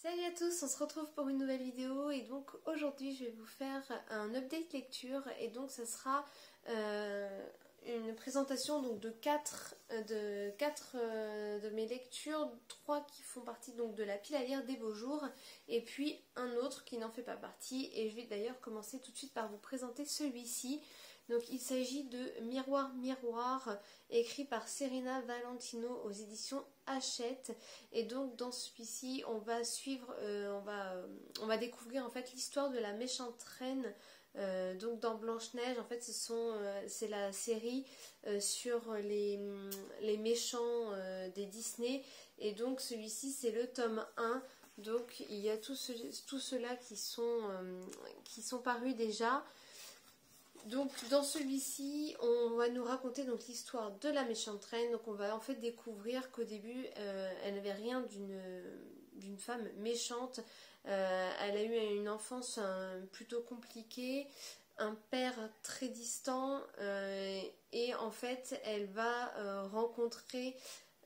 Salut à tous, on se retrouve pour une nouvelle vidéo et donc aujourd'hui je vais vous faire un update lecture et donc ça sera une présentation donc de quatre de mes lectures, 3 qui font partie donc de la pile à lire des beaux jours et puis un autre qui n'en fait pas partie, et je vais d'ailleurs commencer tout de suite par vous présenter celui-ci. Donc il s'agit de Miroir Miroir, écrit par Serena Valentino aux éditions Hachette. Et donc dans celui-ci on va suivre, on va découvrir en fait l'histoire de la méchante reine. Donc dans Blanche-Neige, en fait c'est la série sur les méchants des Disney, et donc celui-ci c'est le tome 1. Donc il y a tous ceux-là qui sont parus déjà. Donc dans celui-ci, on va nous raconter donc l'histoire de la méchante reine. Donc on va en fait découvrir qu'au début, elle n'avait rien d'une femme méchante. Elle a eu une enfance plutôt compliquée, un père très distant, et en fait elle va rencontrer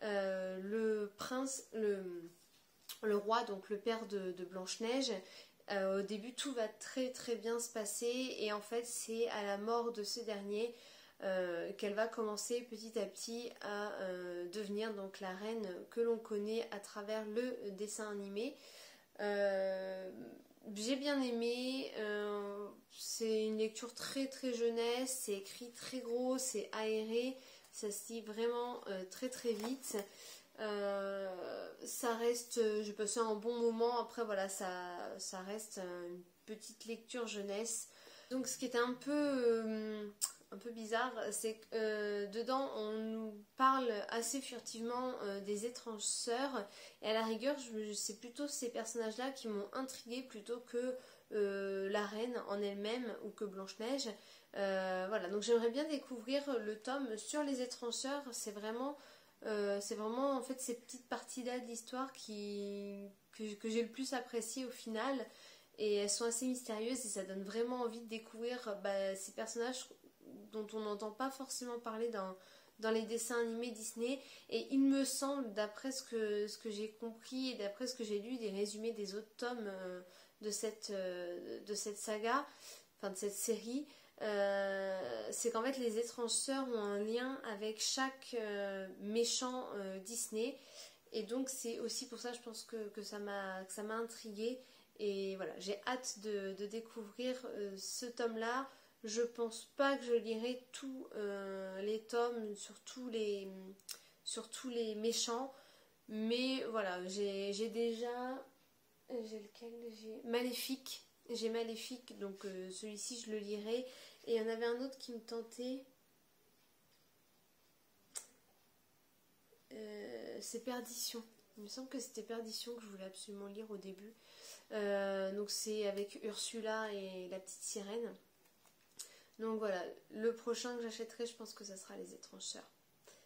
le prince, le roi, donc le père de Blanche-Neige. Au début tout va très très bien se passer, et en fait c'est à la mort de ce dernier qu'elle va commencer petit à petit à devenir donc la reine que l'on connaît à travers le dessin animé. J'ai bien aimé, c'est une lecture très très jeunesse, c'est écrit très gros, c'est aéré, ça se lit vraiment très très vite. Ça reste, j'ai passé un bon moment. Après voilà, ça reste une petite lecture jeunesse. Donc ce qui était un peu bizarre, c'est que dedans on nous parle assez furtivement des étranges sœurs, et à la rigueur c'est plutôt ces personnages là qui m'ont intriguée plutôt que la reine en elle-même ou que Blanche-Neige. Voilà, donc j'aimerais bien découvrir le tome sur les étranges sœurs. C'est vraiment en fait ces petites parties-là de l'histoire que j'ai le plus apprécié au final. Et elles sont assez mystérieuses et ça donne vraiment envie de découvrir ces personnages dont on n'entend pas forcément parler dans les dessins animés Disney. Et il me semble, d'après ce que j'ai compris et d'après ce que j'ai lu des résumés des autres tomes de cette saga, enfin de cette série, c'est qu'en fait les étranges sœurs ont un lien avec chaque méchant Disney, et donc c'est aussi pour ça je pense que ça m'a intriguée. Et voilà, j'ai hâte de découvrir ce tome là. Je pense pas que je lirai tous les tomes sur tous les méchants, mais voilà, j'ai déjà, j'ai lequel, j'ai Maléfique. J'ai Maléfique, donc celui-ci je le lirai. Et il y en avait un autre qui me tentait. C'est Perdition. Il me semble que c'était Perdition que je voulais absolument lire au début. Donc c'est avec Ursula et la petite sirène. Donc voilà, le prochain que j'achèterai, je pense que ça sera Les Étranges Sœurs.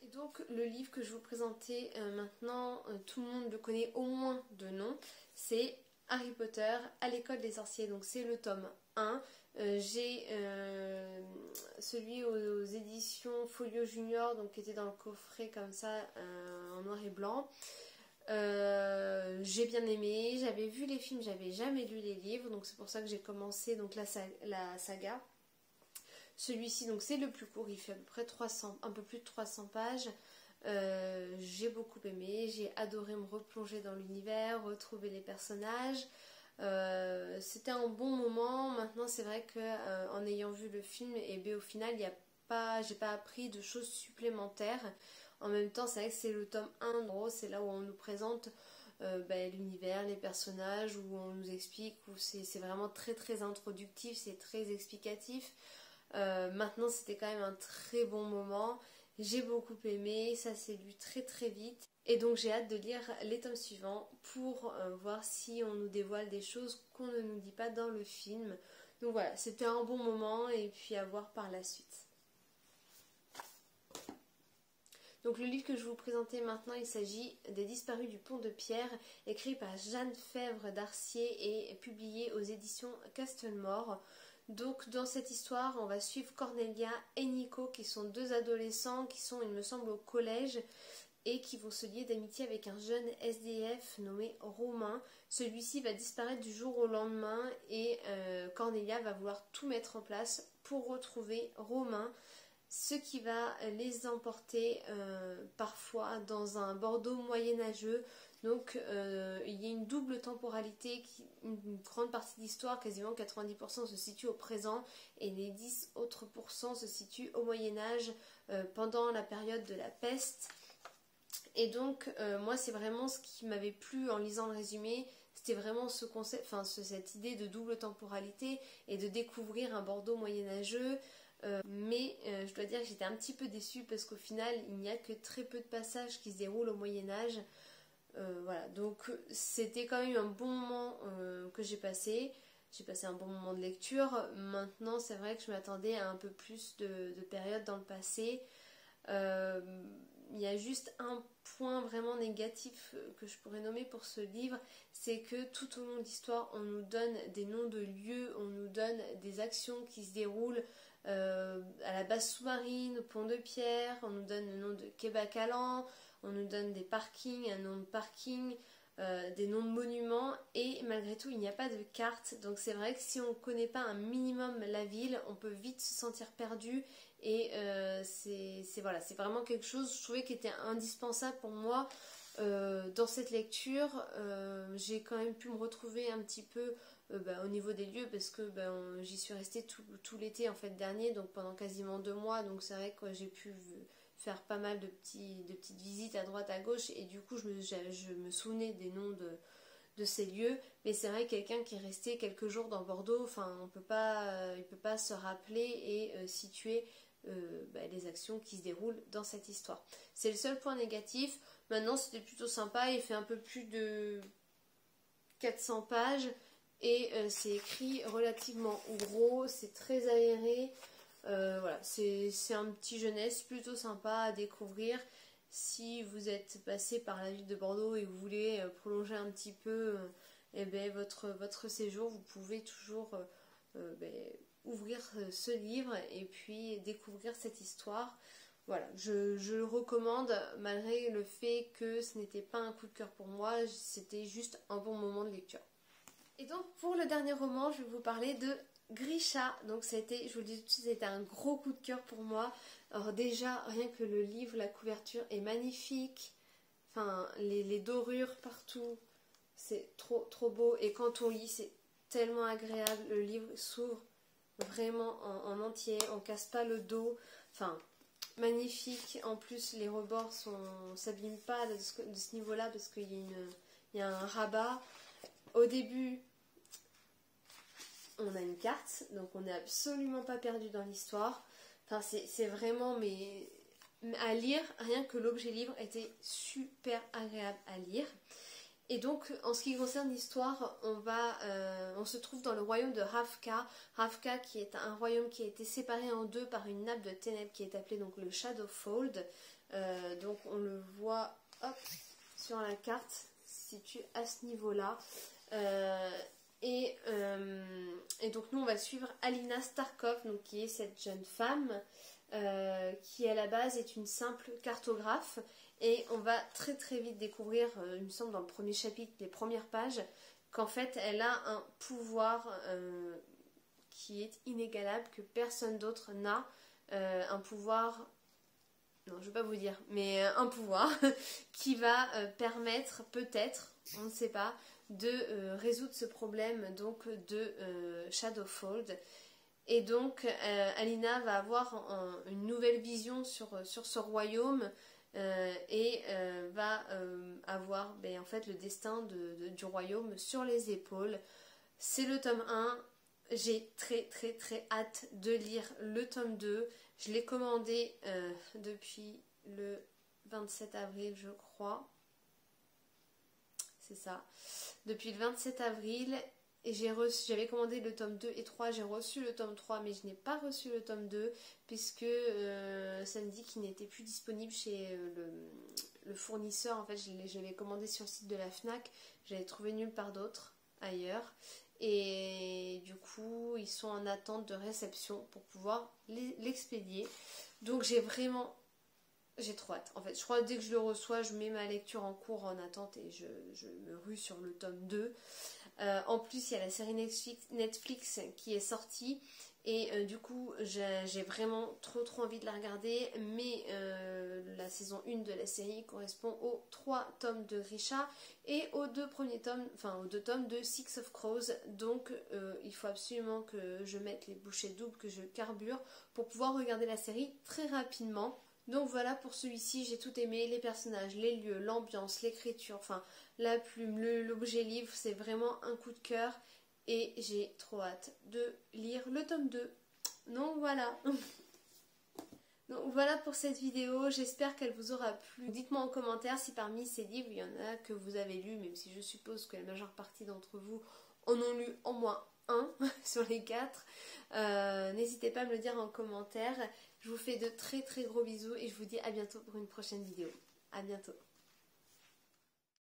Et donc le livre que je vous présentais maintenant, tout le monde le connaît au moins de nom, c'est Harry Potter à l'école des sorciers. Donc c'est le tome 1. J'ai celui aux éditions Folio Junior, donc qui était dans le coffret comme ça en noir et blanc. J'ai bien aimé, j'avais vu les films, j'avais jamais lu les livres, donc c'est pour ça que j'ai commencé donc la saga. Celui-ci donc c'est le plus court, il fait à peu près 300, un peu plus de 300 pages. J'ai beaucoup aimé, j'ai adoré me replonger dans l'univers, retrouver les personnages. C'était un bon moment. Maintenant c'est vrai que en ayant vu le film, et bien au final j'ai pas appris de choses supplémentaires. En même temps c'est vrai que c'est le tome 1, en gros c'est là où on nous présente l'univers, les personnages, où on nous explique, où c'est vraiment très très introductif, c'est très explicatif. Maintenant c'était quand même un très bon moment, j'ai beaucoup aimé, ça s'est lu très très vite, et donc j'ai hâte de lire les tomes suivants pour voir si on nous dévoile des choses qu'on ne nous dit pas dans le film. Donc voilà, c'était un bon moment, et puis à voir par la suite. Donc le livre que je vais vous présenter maintenant, il s'agit des Disparus du Pont de Pierre, écrit par Jeanne Fèvre d'Arcier et publié aux éditions Castelmore. Donc dans cette histoire, on va suivre Cornelia et Nico, qui sont deux adolescents qui sont, il me semble, au collège. et qui vont se lier d'amitié avec un jeune SDF nommé Romain. Celui-ci va disparaître du jour au lendemain et Cornelia va vouloir tout mettre en place pour retrouver Romain, ce qui va les emporter parfois dans un Bordeaux moyenâgeux. Donc il y a une double temporalité, une grande partie de l'histoire, quasiment 90% se situe au présent et les 10 autres pourcents se situent au Moyen-Âge pendant la période de la peste. Et donc moi c'est vraiment ce qui m'avait plu en lisant le résumé, c'était vraiment ce concept, enfin cette idée de double temporalité et de découvrir un Bordeaux moyenâgeux. Mais je dois dire que j'étais un petit peu déçue parce qu'au final il n'y a que très peu de passages qui se déroulent au Moyen-Âge. Voilà, donc c'était quand même un bon moment que j'ai passé. J'ai passé un bon moment de lecture. Maintenant, c'est vrai que je m'attendais à un peu plus de périodes dans le passé. Il y a juste un point vraiment négatif que je pourrais nommer pour ce livre, c'est que tout au long de l'histoire, on nous donne des noms de lieux, on nous donne des actions qui se déroulent à la base sous-marine, au pont de Pierre, on nous donne le nom de Quai-Bacalan, on nous donne des parkings, un nom de parking, des noms de monuments, et malgré tout il n'y a pas de carte. Donc c'est vrai que si on ne connaît pas un minimum la ville, on peut vite se sentir perdu. Et c'est vraiment quelque chose, je trouvais, qui était indispensable pour moi dans cette lecture. J'ai quand même pu me retrouver un petit peu au niveau des lieux parce que j'y suis restée tout l'été en fait dernier, donc pendant quasiment 2 mois. Donc c'est vrai que j'ai pu faire pas mal de petites visites à droite à gauche et du coup je me souvenais des noms de ces lieux. Mais c'est vrai que quelqu'un qui est resté quelques jours dans Bordeaux, enfin il peut pas se rappeler et situer les actions qui se déroulent dans cette histoire. C'est le seul point négatif. Maintenant c'était plutôt sympa, il fait un peu plus de 400 pages et c'est écrit relativement gros, c'est très aéré. Voilà, c'est un petit jeunesse plutôt sympa à découvrir. Si vous êtes passé par la ville de Bordeaux et vous voulez prolonger un petit peu votre séjour, vous pouvez toujours ouvrir ce livre et puis découvrir cette histoire. Voilà, je le recommande malgré le fait que ce n'était pas un coup de cœur pour moi, c'était juste un bon moment de lecture. Et donc pour le dernier roman, je vais vous parler de Grisha. Donc ça a été, je vous le dis tout de suite, c'était un gros coup de cœur pour moi. Alors déjà, rien que le livre, la couverture est magnifique. Enfin, les dorures partout, c'est trop beau. Et quand on lit, c'est tellement agréable. Le livre s'ouvre vraiment en entier, on casse pas le dos. Enfin, magnifique. En plus, les rebords s'abîment pas de ce niveau-là parce qu'il y a un rabat. Au début, on a une carte, donc on n'est absolument pas perdu dans l'histoire. Enfin, c'est vraiment, mais à lire, rien que l'objet livre était super agréable à lire. Et donc, en ce qui concerne l'histoire, on se trouve dans le royaume de Ravka. Ravka, qui est un royaume qui a été séparé en deux par une nappe de ténèbres qui est appelée donc le Shadowfold. Donc, on le voit sur la carte, situé à ce niveau-là. Et donc nous on va suivre Alina Starkov, donc, qui est cette jeune femme qui à la base est une simple cartographe, et on va très vite découvrir, il me semble dans le premier chapitre, les premières pages, qu'en fait elle a un pouvoir qui est inégalable, que personne d'autre n'a, un pouvoir, non je ne vais pas vous dire, mais un pouvoir qui va permettre peut-être, on ne sait pas, de résoudre ce problème donc de Shadowfold. Et donc Alina va avoir une nouvelle vision sur ce royaume et va avoir en fait le destin du royaume sur les épaules. C'est le tome 1. J'ai très hâte de lire le tome 2. Je l'ai commandé depuis le 27 avril je crois. C'est ça. Depuis le 27 avril, et j'avais commandé le tome 2 et 3, j'ai reçu le tome 3, mais je n'ai pas reçu le tome 2, puisque ça me dit qu'il n'était plus disponible chez le fournisseur. En fait, je l'avais commandé sur le site de la FNAC, je l'avais trouvé nulle part d'autre, ailleurs. Et du coup, ils sont en attente de réception pour pouvoir l'expédier. Donc j'ai vraiment j'ai trop hâte. En fait, je crois que dès que je le reçois, je mets ma lecture en cours en attente et je me rue sur le tome 2. En plus, il y a la série Netflix qui est sortie. Et du coup, j'ai vraiment trop envie de la regarder. Mais la saison 1 de la série correspond aux 3 tomes de Grisha et aux 2 premiers tomes, enfin aux 2 tomes de Six of Crows. Donc il faut absolument que je mette les bouchées doubles, que je carbure pour pouvoir regarder la série très rapidement. Donc voilà, pour celui-ci, j'ai tout aimé, les personnages, les lieux, l'ambiance, l'écriture, enfin la plume, l'objet livre, c'est vraiment un coup de cœur et j'ai trop hâte de lire le tome 2. Donc voilà. Donc voilà pour cette vidéo, j'espère qu'elle vous aura plu. Dites-moi en commentaire si parmi ces livres, il y en a que vous avez lus, même si je suppose que la majeure partie d'entre vous en ont lu au moins un sur les 4. N'hésitez pas à me le dire en commentaire. Je vous fais de très gros bisous et je vous dis à bientôt pour une prochaine vidéo. À bientôt.